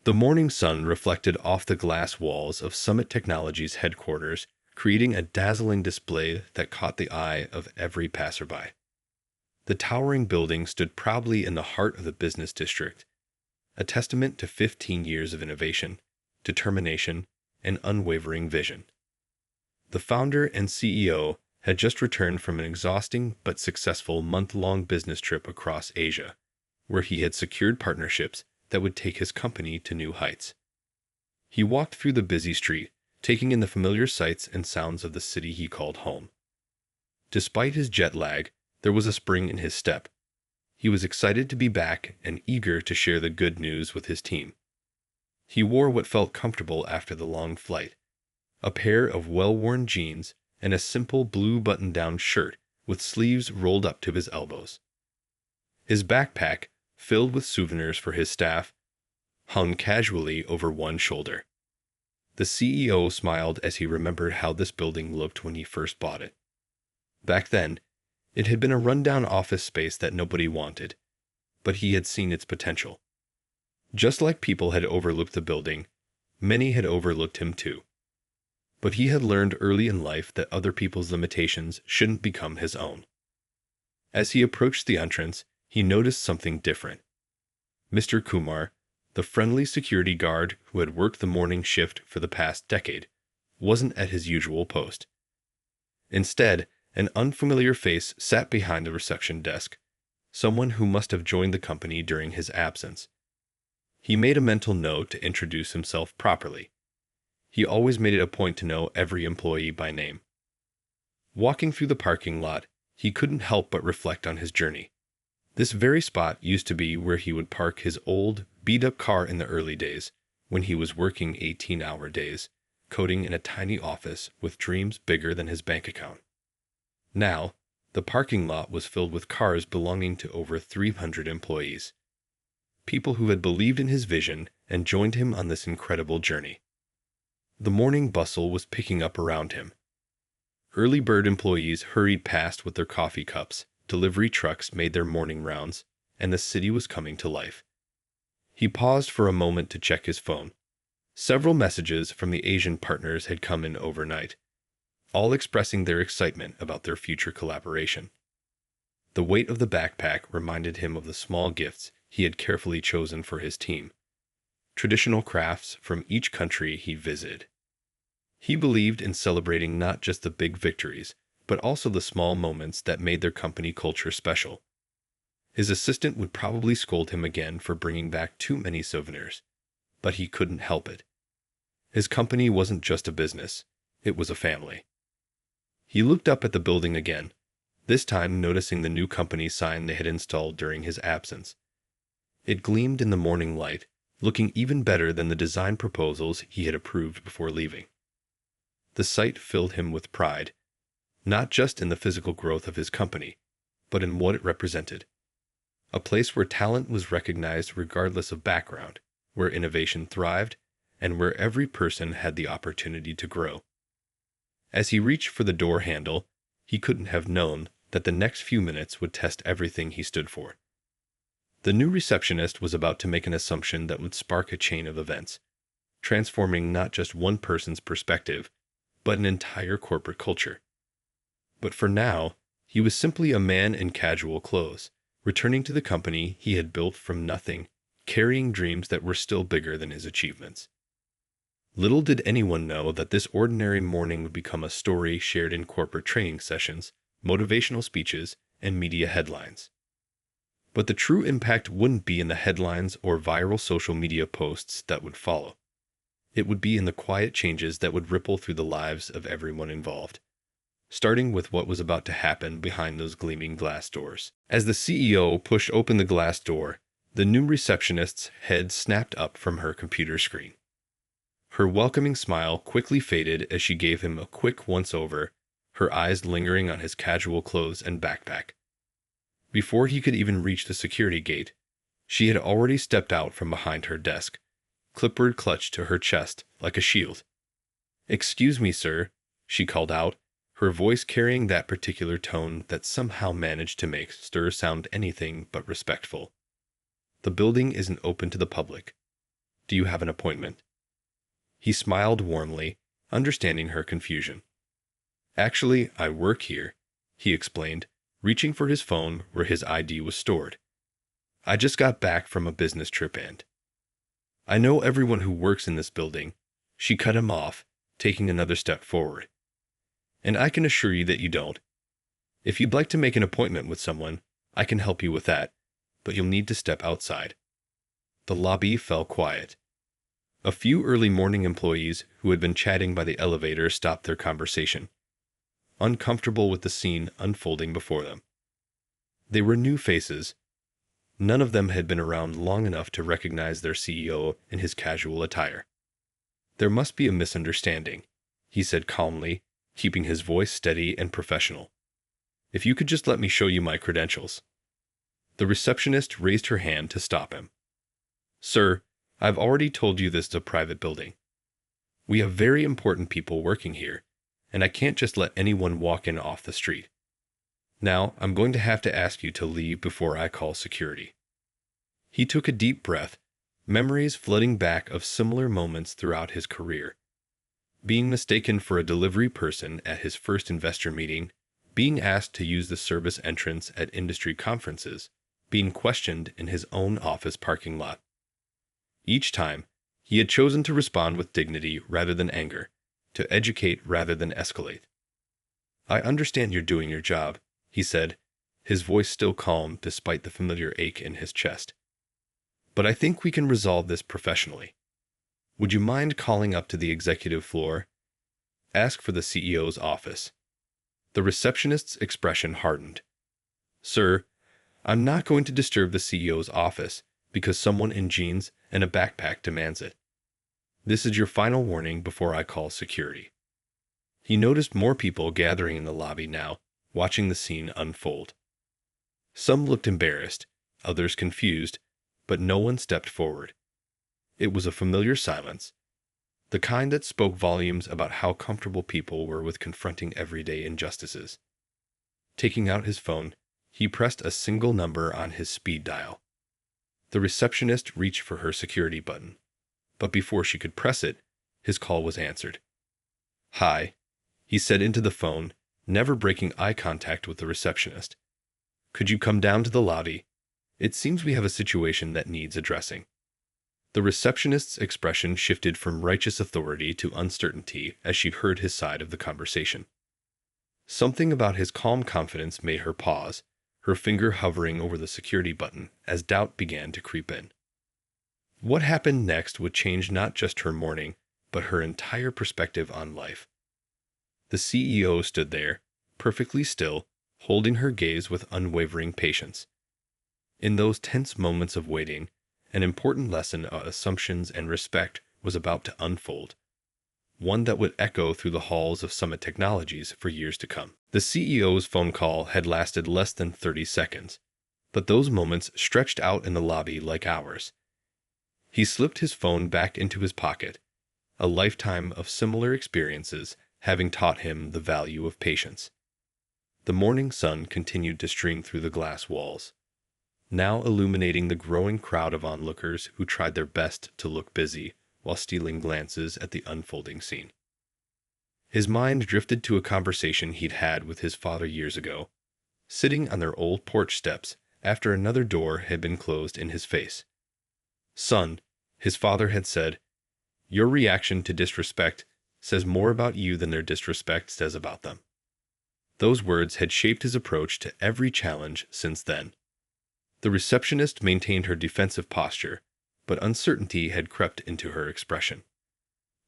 The morning sun reflected off the glass walls of Summit Technologies headquarters, creating a dazzling display that caught the eye of every passerby. The towering building stood proudly in the heart of the business district, a testament to 15 years of innovation, determination, and unwavering vision. The founder and CEO had just returned from an exhausting but successful month-long business trip across Asia, where he had secured partnerships that would take his company to new heights. He walked through the busy street, taking in the familiar sights and sounds of the city he called home. Despite his jet lag, there was a spring in his step. He was excited to be back and eager to share the good news with his team. He wore what felt comfortable after the long flight, a pair of well-worn jeans and a simple blue button-down shirt with sleeves rolled up to his elbows. His backpack, filled with souvenirs for his staff, hung casually over one shoulder. The CEO smiled as he remembered how this building looked when he first bought it. Back then, it had been a rundown office space that nobody wanted, but he had seen its potential. Just like people had overlooked the building, many had overlooked him too. But he had learned early in life that other people's limitations shouldn't become his own. As he approached the entrance, he noticed something different. Mr. Kumar, the friendly security guard who had worked the morning shift for the past decade, wasn't at his usual post. Instead, an unfamiliar face sat behind the reception desk, someone who must have joined the company during his absence. He made a mental note to introduce himself properly. He always made it a point to know every employee by name. Walking through the parking lot, he couldn't help but reflect on his journey. This very spot used to be where he would park his old, beat-up car in the early days, when he was working 18-hour days, coding in a tiny office with dreams bigger than his bank account. Now, the parking lot was filled with cars belonging to over 300 employees. People who had believed in his vision and joined him on this incredible journey. The morning bustle was picking up around him. Early bird employees hurried past with their coffee cups, delivery trucks made their morning rounds, and the city was coming to life. He paused for a moment to check his phone. Several messages from the Asian partners had come in overnight, all expressing their excitement about their future collaboration. The weight of the backpack reminded him of the small gifts he had carefully chosen for his team, traditional crafts from each country he visited. He believed in celebrating not just the big victories, but also the small moments that made their company culture special. His assistant would probably scold him again for bringing back too many souvenirs, but he couldn't help it. His company wasn't just a business, it was a family. He looked up at the building again, this time noticing the new company sign they had installed during his absence. It gleamed in the morning light, looking even better than the design proposals he had approved before leaving. The sight filled him with pride, not just in the physical growth of his company, but in what it represented. A place where talent was recognized regardless of background, where innovation thrived, and where every person had the opportunity to grow. As he reached for the door handle, he couldn't have known that the next few minutes would test everything he stood for. The new receptionist was about to make an assumption that would spark a chain of events, transforming not just one person's perspective, but an entire corporate culture. But for now, he was simply a man in casual clothes, returning to the company he had built from nothing, carrying dreams that were still bigger than his achievements. Little did anyone know that this ordinary morning would become a story shared in corporate training sessions, motivational speeches, and media headlines. But the true impact wouldn't be in the headlines or viral social media posts that would follow. It would be in the quiet changes that would ripple through the lives of everyone involved, starting with what was about to happen behind those gleaming glass doors. As the CEO pushed open the glass door, the new receptionist's head snapped up from her computer screen. Her welcoming smile quickly faded as she gave him a quick once-over, her eyes lingering on his casual clothes and backpack. Before he could even reach the security gate, she had already stepped out from behind her desk, clipboard clutched to her chest like a shield. "Excuse me, sir," she called out, her voice carrying that particular tone that somehow managed to make Stir sound anything but respectful. "The building isn't open to the public." Do you have an appointment? He smiled warmly, understanding her confusion. Actually, I work here, he explained, reaching for his phone where his ID was stored. I just got back from a business trip and I know everyone who works in this building. She cut him off, taking another step forward. And I can assure you that you don't. If you'd like to make an appointment with someone, I can help you with that, but you'll need to step outside. The lobby fell quiet. A few early morning employees who had been chatting by the elevator stopped their conversation, uncomfortable with the scene unfolding before them. They were new faces. None of them had been around long enough to recognize their CEO in his casual attire. There must be a misunderstanding, he said calmly, keeping his voice steady and professional. If you could just let me show you my credentials. The receptionist raised her hand to stop him. Sir, I've already told you this is a private building. We have very important people working here, and I can't just let anyone walk in off the street. Now, I'm going to have to ask you to leave before I call security. He took a deep breath, memories flooding back of similar moments throughout his career. Being mistaken for a delivery person at his first investor meeting, being asked to use the service entrance at industry conferences, being questioned in his own office parking lot. Each time, he had chosen to respond with dignity rather than anger, to educate rather than escalate. I understand you're doing your job, he said, his voice still calm despite the familiar ache in his chest. But I think we can resolve this professionally. Would you mind calling up to the executive floor? Ask for the CEO's office. The receptionist's expression hardened. Sir, I'm not going to disturb the CEO's office because someone in jeans and a backpack demands it. This is your final warning before I call security. He noticed more people gathering in the lobby now, watching the scene unfold. Some looked embarrassed, others confused, but no one stepped forward. It was a familiar silence, the kind that spoke volumes about how comfortable people were with confronting everyday injustices. Taking out his phone, he pressed a single number on his speed dial. The receptionist reached for her security button, but before she could press it, his call was answered. Hi, he said into the phone, never breaking eye contact with the receptionist. Could you come down to the lobby? It seems we have a situation that needs addressing. The receptionist's expression shifted from righteous authority to uncertainty as she heard his side of the conversation. Something about his calm confidence made her pause, her finger hovering over the security button as doubt began to creep in. What happened next would change not just her morning, but her entire perspective on life. The CEO stood there, perfectly still, holding her gaze with unwavering patience. In those tense moments of waiting, an important lesson of assumptions and respect was about to unfold, one that would echo through the halls of Summit Technologies for years to come. The CEO's phone call had lasted less than 30 seconds, but those moments stretched out in the lobby like hours. He slipped his phone back into his pocket, a lifetime of similar experiences having taught him the value of patience. The morning sun continued to stream through the glass walls, now illuminating the growing crowd of onlookers who tried their best to look busy while stealing glances at the unfolding scene. His mind drifted to a conversation he'd had with his father years ago, sitting on their old porch steps after another door had been closed in his face. Son, his father had said, your reaction to disrespect says more about you than their disrespect says about them. Those words had shaped his approach to every challenge since then. The receptionist maintained her defensive posture, but uncertainty had crept into her expression.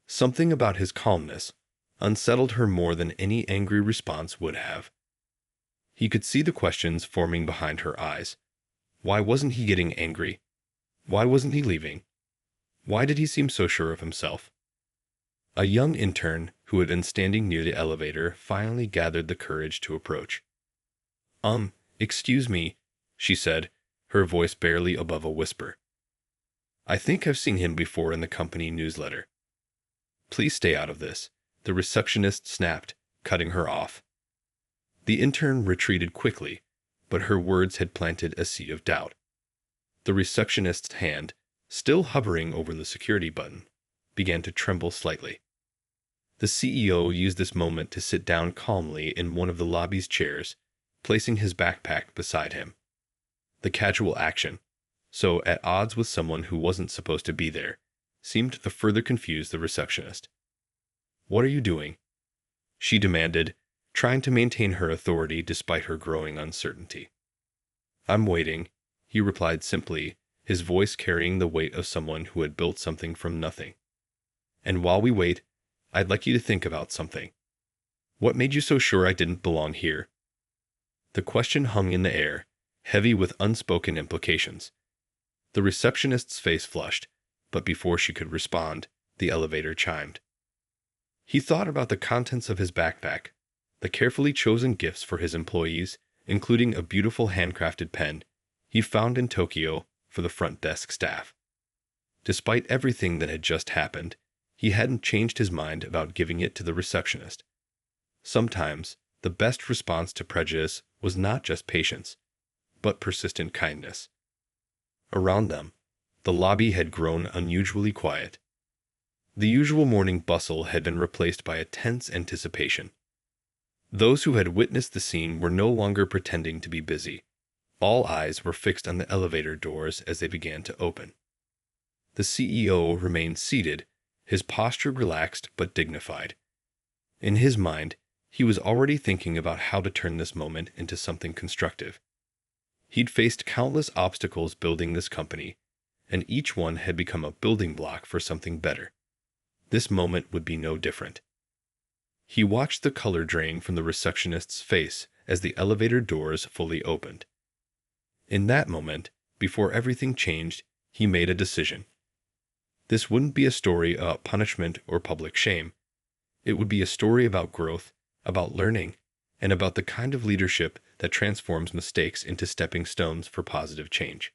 Something about his calmness unsettled her more than any angry response would have. He could see the questions forming behind her eyes. Why wasn't he getting angry? Why wasn't he leaving? Why did he seem so sure of himself? A young intern who had been standing near the elevator finally gathered the courage to approach. Excuse me, she said, her voice barely above a whisper. I think I've seen him before in the company newsletter. Please stay out of this, the receptionist snapped, cutting her off. The intern retreated quickly, but her words had planted a seed of doubt. The receptionist's hand, still hovering over the security button, began to tremble slightly. The CEO used this moment to sit down calmly in one of the lobby's chairs, placing his backpack beside him. The casual action, so at odds with someone who wasn't supposed to be there, seemed to further confuse the receptionist. "What are you doing?" she demanded, trying to maintain her authority despite her growing uncertainty. "I'm waiting," he replied simply, his voice carrying the weight of someone who had built something from nothing. "And while we wait, I'd like you to think about something. What made you so sure I didn't belong here?" The question hung in the air, heavy with unspoken implications. The receptionist's face flushed, but before she could respond, the elevator chimed. He thought about the contents of his backpack, the carefully chosen gifts for his employees, including a beautiful handcrafted pen he found in Tokyo for the front desk staff. Despite everything that had just happened, he hadn't changed his mind about giving it to the receptionist. Sometimes, the best response to prejudice was not just patience, but persistent kindness. Around them, the lobby had grown unusually quiet. The usual morning bustle had been replaced by a tense anticipation. Those who had witnessed the scene were no longer pretending to be busy. All eyes were fixed on the elevator doors as they began to open. The CEO remained seated, his posture relaxed but dignified. In his mind, he was already thinking about how to turn this moment into something constructive. He'd faced countless obstacles building this company, and each one had become a building block for something better. This moment would be no different. He watched the color drain from the receptionist's face as the elevator doors fully opened. In that moment, before everything changed, he made a decision. This wouldn't be a story about punishment or public shame. It would be a story about growth, about learning, and about the kind of leadership that transforms mistakes into stepping stones for positive change.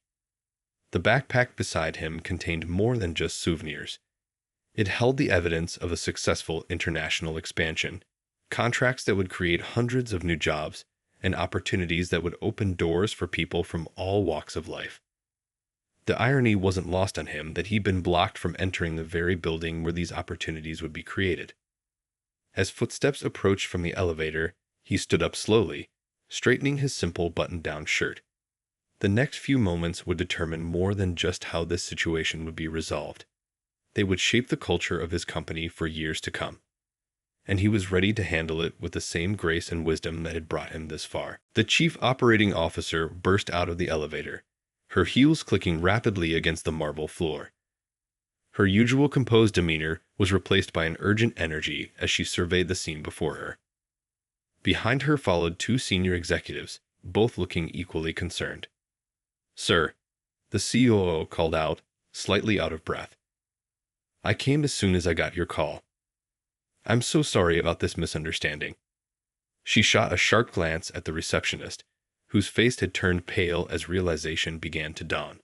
The backpack beside him contained more than just souvenirs. It held the evidence of a successful international expansion, contracts that would create hundreds of new jobs, and opportunities that would open doors for people from all walks of life. The irony wasn't lost on him that he'd been blocked from entering the very building where these opportunities would be created. As footsteps approached from the elevator, he stood up slowly, straightening his simple button-down shirt. The next few moments would determine more than just how this situation would be resolved. They would shape the culture of his company for years to come. And he was ready to handle it with the same grace and wisdom that had brought him this far. The chief operating officer burst out of the elevator, her heels clicking rapidly against the marble floor. Her usual composed demeanor was replaced by an urgent energy as she surveyed the scene before her. Behind her followed two senior executives, both looking equally concerned. "Sir," the COO called out, slightly out of breath. "I came as soon as I got your call. I'm so sorry about this misunderstanding." She shot a sharp glance at the receptionist, whose face had turned pale as realization began to dawn.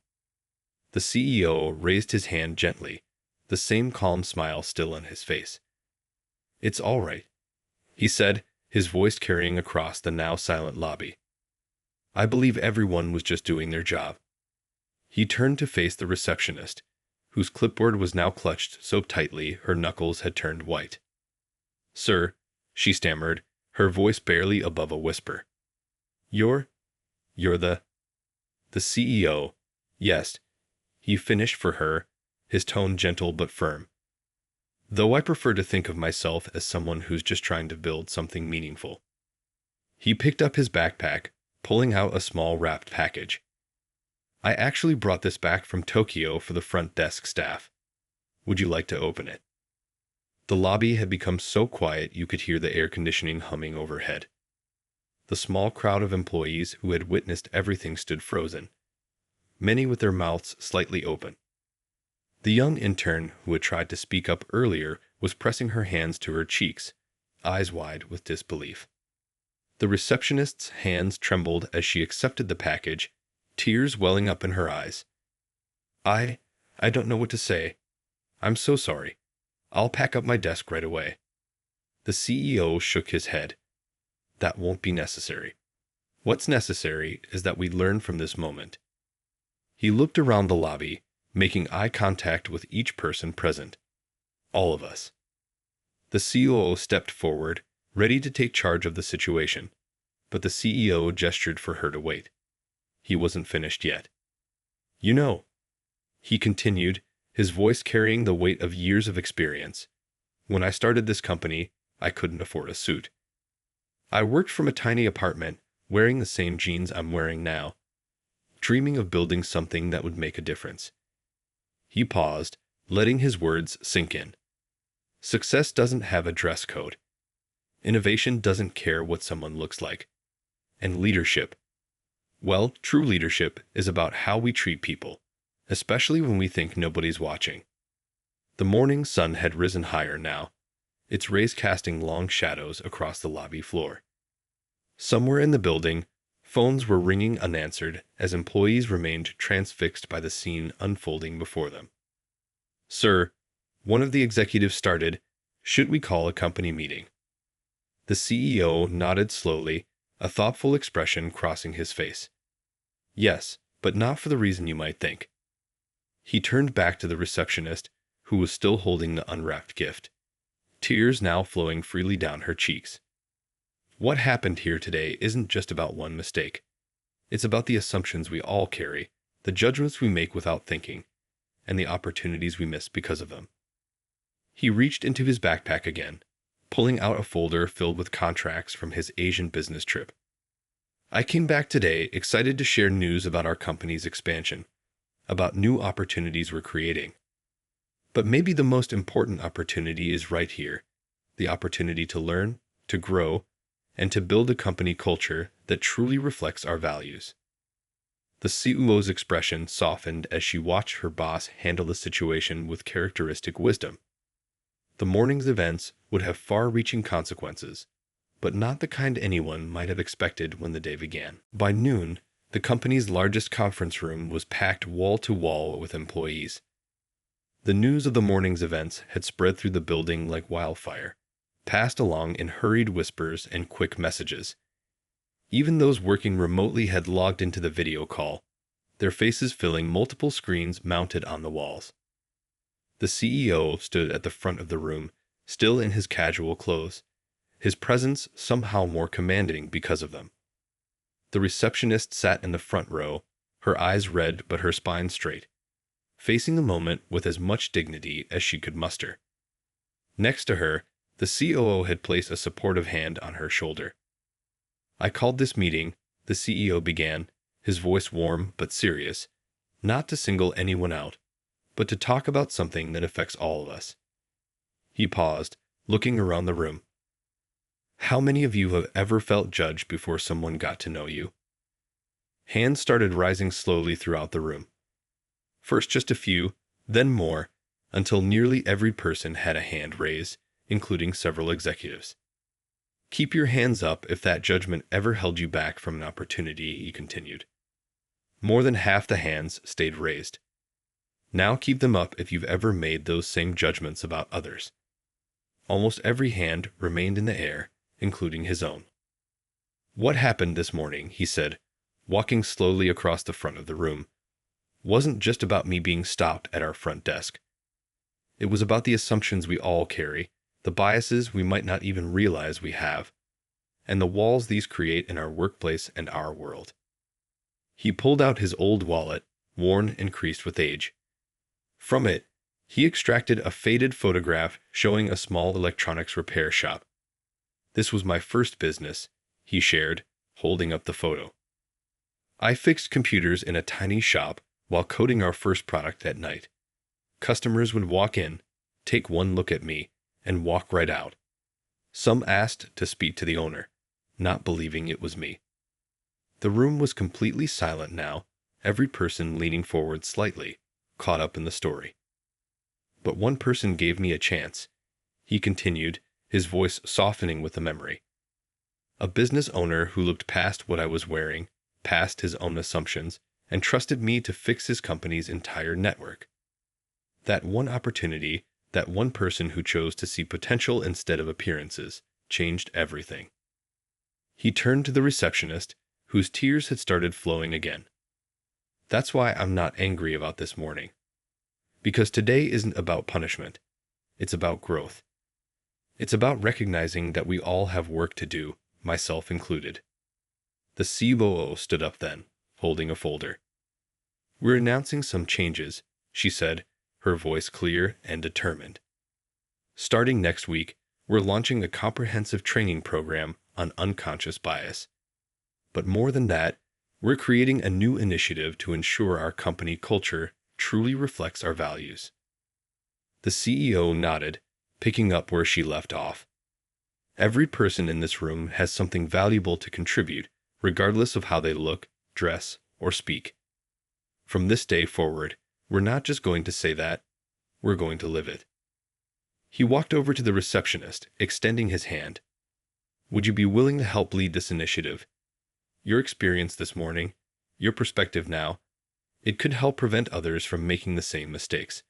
The CEO raised his hand gently, the same calm smile still on his face. "It's all right," he said, his voice carrying across the now silent lobby. "I believe everyone was just doing their job." He turned to face the receptionist, whose clipboard was now clutched so tightly her knuckles had turned white. "Sir," she stammered, her voice barely above a whisper. You're the CEO, yes," he finished for her, his tone gentle but firm. "Though I prefer to think of myself as someone who's just trying to build something meaningful." He picked up his backpack, pulling out a small wrapped package. "I actually brought this back from Tokyo for the front desk staff. Would you like to open it?" The lobby had become so quiet you could hear the air conditioning humming overhead. The small crowd of employees who had witnessed everything stood frozen, many with their mouths slightly open. The young intern who had tried to speak up earlier was pressing her hands to her cheeks, eyes wide with disbelief. The receptionist's hands trembled as she accepted the package, tears welling up in her eyes. I don't know what to say. I'm so sorry. I'll pack up my desk right away." The CEO shook his head. "That won't be necessary. What's necessary is that we learn from this moment." He looked around the lobby, making eye contact with each person present. All of us. The COO stepped forward, ready to take charge of the situation, but the CEO gestured for her to wait. He wasn't finished yet. You know, he continued, his voice carrying the weight of years of experience. When I started this company, I couldn't afford a suit. I worked from a tiny apartment, wearing the same jeans I'm wearing now, dreaming of building something that would make a difference. He paused, letting his words sink in. Success doesn't have a dress code. Innovation doesn't care what someone looks like. And leadership. Well, true leadership is about how we treat people, especially when we think nobody's watching. The morning sun had risen higher now, its rays casting long shadows across the lobby floor. Somewhere in the building, phones were ringing unanswered as employees remained transfixed by the scene unfolding before them. Sir, one of the executives started, should we call a company meeting? The CEO nodded slowly, a thoughtful expression crossing his face. Yes, but not for the reason you might think. He turned back to the receptionist, who was still holding the unwrapped gift, tears now flowing freely down her cheeks. What happened here today isn't just about one mistake. It's about the assumptions we all carry, the judgments we make without thinking, and the opportunities we miss because of them. He reached into his backpack again, pulling out a folder filled with contracts from his Asian business trip. I came back today excited to share news about our company's expansion, about new opportunities we're creating. But maybe the most important opportunity is right here, the opportunity to learn, to grow, and to build a company culture that truly reflects our values. The CEO's expression softened as she watched her boss handle the situation with characteristic wisdom. The morning's events would have far-reaching consequences, but not the kind anyone might have expected when the day began. By noon, the company's largest conference room was packed wall-to-wall with employees. The news of the morning's events had spread through the building like wildfire, passed along in hurried whispers and quick messages. Even those working remotely had logged into the video call, their faces filling multiple screens mounted on the walls. The CEO stood at the front of the room, still in his casual clothes, his presence somehow more commanding because of them. The receptionist sat in the front row, her eyes red but her spine straight, facing the moment with as much dignity as she could muster. Next to her, the COO had placed a supportive hand on her shoulder. I called this meeting, the CEO began, his voice warm but serious, not to single anyone out, but to talk about something that affects all of us. He paused, looking around the room. How many of you have ever felt judged before someone got to know you? Hands started rising slowly throughout the room. First just a few, then more, until nearly every person had a hand raised, including several executives. Keep your hands up if that judgment ever held you back from an opportunity, he continued. More than half the hands stayed raised. Now keep them up if you've ever made those same judgments about others. Almost every hand remained in the air, including his own. What happened this morning, he said, walking slowly across the front of the room, wasn't just about me being stopped at our front desk. It was about the assumptions we all carry, the biases we might not even realize we have, and the walls these create in our workplace and our world. He pulled out his old wallet, worn and creased with age. From it, he extracted a faded photograph showing a small electronics repair shop. This was my first business, he shared, holding up the photo. I fixed computers in a tiny shop while coding our first product at night. Customers would walk in, take one look at me, and walk right out. Some asked to speak to the owner, not believing it was me. The room was completely silent now, every person leaning forward slightly, caught up in the story. But one person gave me a chance, he continued, his voice softening with the memory. A business owner who looked past what I was wearing, past his own assumptions, and trusted me to fix his company's entire network. That one opportunity, that one person who chose to see potential instead of appearances, changed everything. He turned to the receptionist, whose tears had started flowing again. That's why I'm not angry about this morning. Because today isn't about punishment. It's about growth. It's about recognizing that we all have work to do, myself included. The COO stood up then, holding a folder. We're announcing some changes, she said, her voice clear and determined. Starting next week, we're launching a comprehensive training program on unconscious bias. But more than that, we're creating a new initiative to ensure our company culture truly reflects our values. The CEO nodded, picking up where she left off. Every person in this room has something valuable to contribute, regardless of how they look, dress, or speak. From this day forward, we're not just going to say that, we're going to live it. He walked over to the receptionist, extending his hand. Would you be willing to help lead this initiative? Your experience this morning, your perspective now, it could help prevent others from making the same mistakes.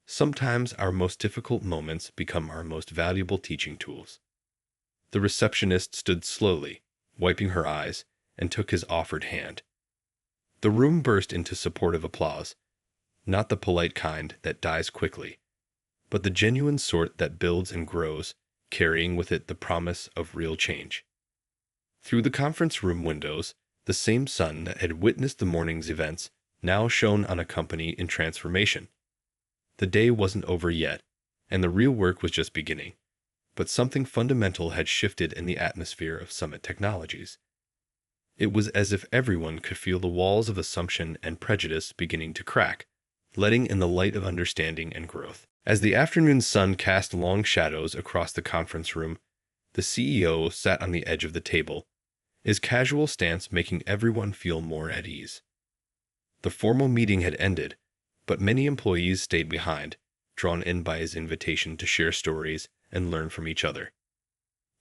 Sometimes our most difficult moments become our most valuable teaching tools. The receptionist stood slowly, wiping her eyes, and took his offered hand. The room burst into supportive applause, not the polite kind that dies quickly, but the genuine sort that builds and grows, carrying with it the promise of real change. Through the conference room windows, the same sun that had witnessed the morning's events now shone on a company in transformation. The day wasn't over yet, and the real work was just beginning, but something fundamental had shifted in the atmosphere of Summit Technologies. It was as if everyone could feel the walls of assumption and prejudice beginning to crack, letting in the light of understanding and growth. As the afternoon sun cast long shadows across the conference room, the CEO sat on the edge of the table, his casual stance making everyone feel more at ease. The formal meeting had ended, but many employees stayed behind, drawn in by his invitation to share stories and learn from each other.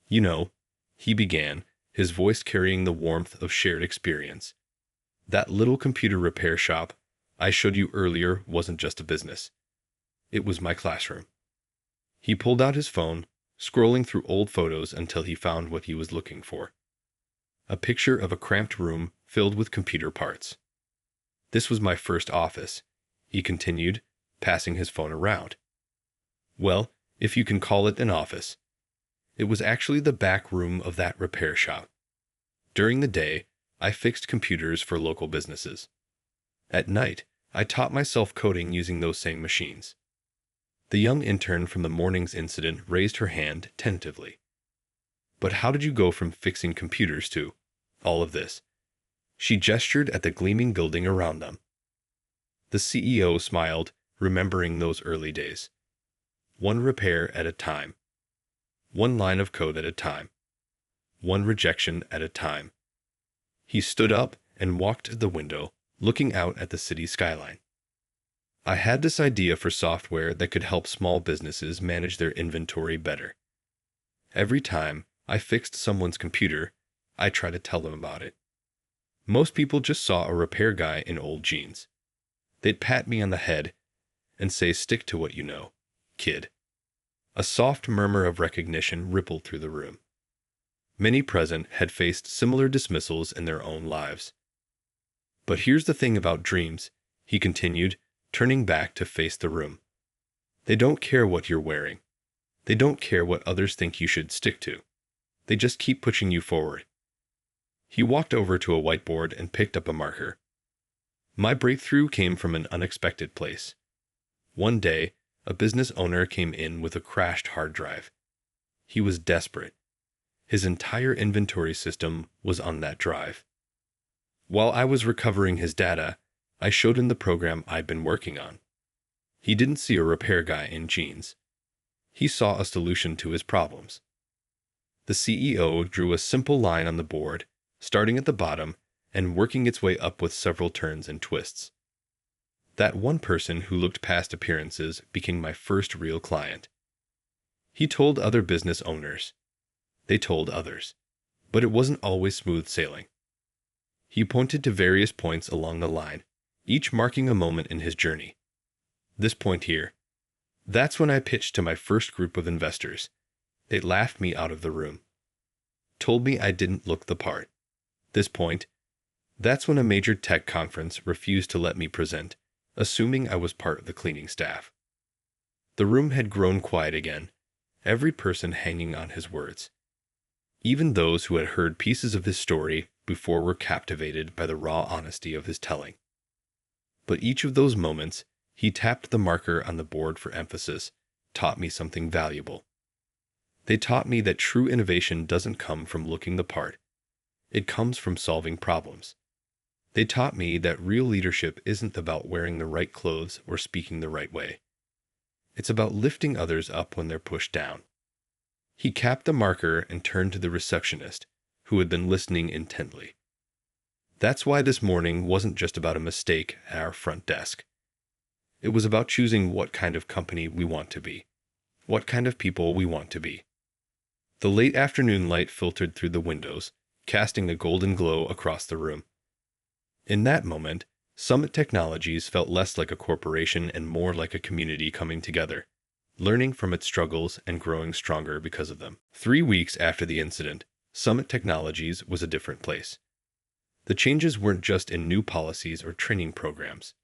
You know, he began, his voice carrying the warmth of shared experience. That little computer repair shop I showed you earlier wasn't just a business. It was my classroom. He pulled out his phone, scrolling through old photos until he found what he was looking for. A picture of a cramped room filled with computer parts. This was my first office, he continued, passing his phone around. Well, if you can call it an office. It was actually the back room of that repair shop. During the day, I fixed computers for local businesses. At night, I taught myself coding using those same machines. The young intern from the morning's incident raised her hand tentatively. But how did you go from fixing computers to all of this? She gestured at the gleaming building around them. The CEO smiled, remembering those early days. One repair at a time. One line of code at a time. One rejection at a time. He stood up and walked to the window, looking out at the city skyline. I had this idea for software that could help small businesses manage their inventory better. Every time I fixed someone's computer, I tried to tell them about it. Most people just saw a repair guy in old jeans. They'd pat me on the head and say, "Stick to what you know, kid." A soft murmur of recognition rippled through the room. Many present had faced similar dismissals in their own lives. But here's the thing about dreams, he continued, turning back to face the room. They don't care what you're wearing. They don't care what others think you should stick to. They just keep pushing you forward. He walked over to a whiteboard and picked up a marker. My breakthrough came from an unexpected place. One day, a business owner came in with a crashed hard drive. He was desperate. His entire inventory system was on that drive. While I was recovering his data, I showed him the program I'd been working on. He didn't see a repair guy in jeans. He saw a solution to his problems. The CEO drew a simple line on the board, starting at the bottom and working its way up with several turns and twists. That one person who looked past appearances became my first real client. He told other business owners. They told others. But it wasn't always smooth sailing. He pointed to various points along the line, each marking a moment in his journey. This point here. That's when I pitched to my first group of investors. They laughed me out of the room. Told me I didn't look the part. This point. That's when a major tech conference refused to let me present, assuming I was part of the cleaning staff. The room had grown quiet again, every person hanging on his words. Even those who had heard pieces of his story before were captivated by the raw honesty of his telling. But each of those moments, he tapped the marker on the board for emphasis, taught me something valuable. They taught me that true innovation doesn't come from looking the part. It comes from solving problems. They taught me that real leadership isn't about wearing the right clothes or speaking the right way. It's about lifting others up when they're pushed down. He capped the marker and turned to the receptionist, who had been listening intently. That's why this morning wasn't just about a mistake at our front desk. It was about choosing what kind of company we want to be, what kind of people we want to be. The late afternoon light filtered through the windows, casting a golden glow across the room. In that moment, Summit Technologies felt less like a corporation and more like a community coming together, learning from its struggles and growing stronger because of them. 3 weeks after the incident, Summit Technologies was a different place. The changes weren't just in new policies or training programs.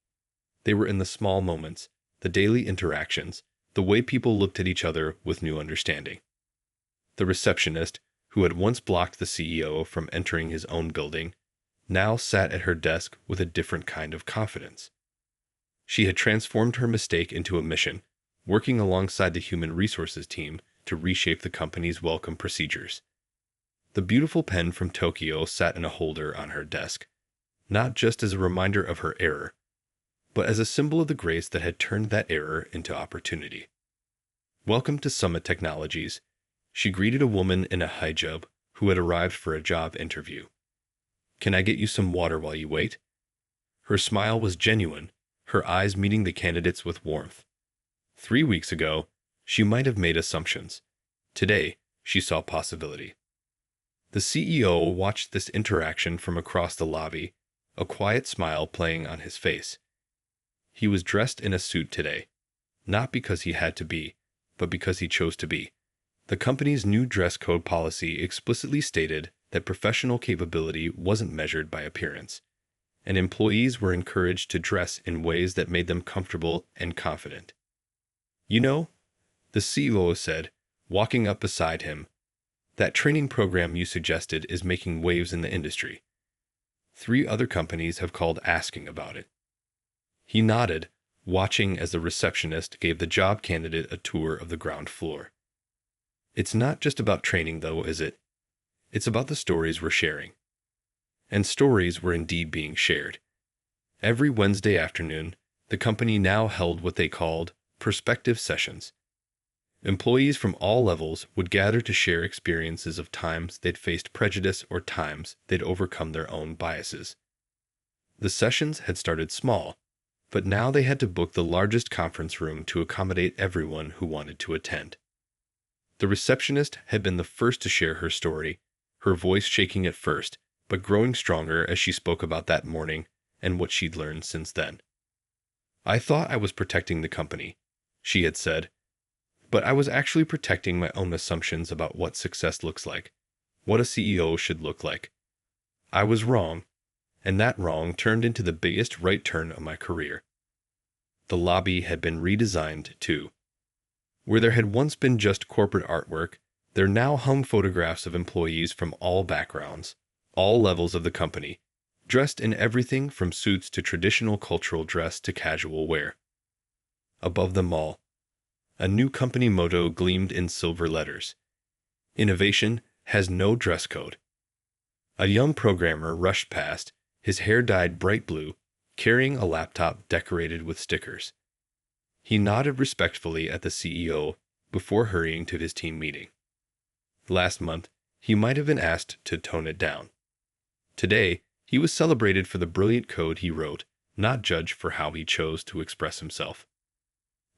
They were in the small moments, the daily interactions, the way people looked at each other with new understanding. The receptionist, who had once blocked the CEO from entering his own building, now sat at her desk with a different kind of confidence. She had transformed her mistake into a mission, working alongside the human resources team to reshape the company's welcome procedures. The beautiful pen from Tokyo sat in a holder on her desk, not just as a reminder of her error, but as a symbol of the grace that had turned that error into opportunity. "Welcome to Summit Technologies," she greeted a woman in a hijab who had arrived for a job interview. "Can I get you some water while you wait?" Her smile was genuine, her eyes meeting the candidate's with warmth. 3 weeks ago, she might have made assumptions. Today, she saw possibility. The CEO watched this interaction from across the lobby, a quiet smile playing on his face. He was dressed in a suit today, not because he had to be, but because he chose to be. The company's new dress code policy explicitly stated that professional capability wasn't measured by appearance, and employees were encouraged to dress in ways that made them comfortable and confident. "You know," the CEO said, walking up beside him, "that training program you suggested is making waves in the industry. 3 other companies have called asking about it." He nodded, watching as the receptionist gave the job candidate a tour of the ground floor. "It's not just about training, though, is it? It's about the stories we're sharing." And stories were indeed being shared. Every Wednesday afternoon, the company now held what they called perspective sessions. Employees from all levels would gather to share experiences of times they'd faced prejudice or times they'd overcome their own biases. The sessions had started small, but now they had to book the largest conference room to accommodate everyone who wanted to attend. The receptionist had been the first to share her story, her voice shaking at first, but growing stronger as she spoke about that morning and what she'd learned since then. "I thought I was protecting the company," she had said, "but I was actually protecting my own assumptions about what success looks like, what a CEO should look like. I was wrong, and that wrong turned into the biggest right turn of my career." The lobby had been redesigned, too. Where there had once been just corporate artwork, there now hung photographs of employees from all backgrounds, all levels of the company, dressed in everything from suits to traditional cultural dress to casual wear. Above them all, a new company motto gleamed in silver letters: "Innovation has no dress code." A young programmer rushed past, his hair dyed bright blue, carrying a laptop decorated with stickers. He nodded respectfully at the CEO before hurrying to his team meeting. Last month, he might have been asked to tone it down. Today, he was celebrated for the brilliant code he wrote, not judged for how he chose to express himself.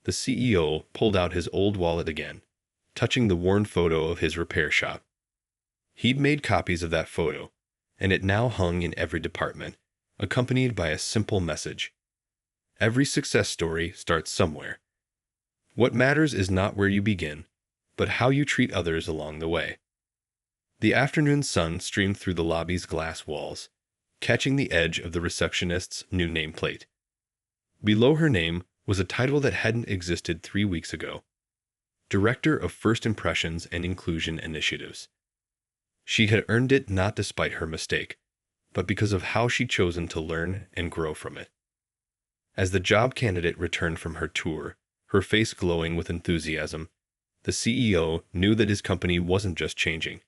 The CEO pulled out his old wallet again, touching the worn photo of his repair shop. He'd made copies of that photo, and it now hung in every department, accompanied by a simple message: every success story starts somewhere. What matters is not where you begin, but how you treat others along the way. The afternoon sun streamed through the lobby's glass walls, catching the edge of the receptionist's new nameplate. Below her name was a title that hadn't existed 3 weeks ago: Director of First Impressions and Inclusion Initiatives. She had earned it not despite her mistake, but because of how she'd chosen to learn and grow from it. As the job candidate returned from her tour, her face glowing with enthusiasm, the CEO knew that his company wasn't just changing.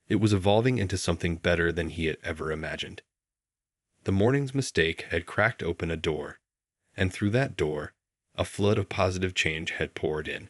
It was evolving into something better than he had ever imagined. The morning's mistake had cracked open a door, and through that door, a flood of positive change had poured in.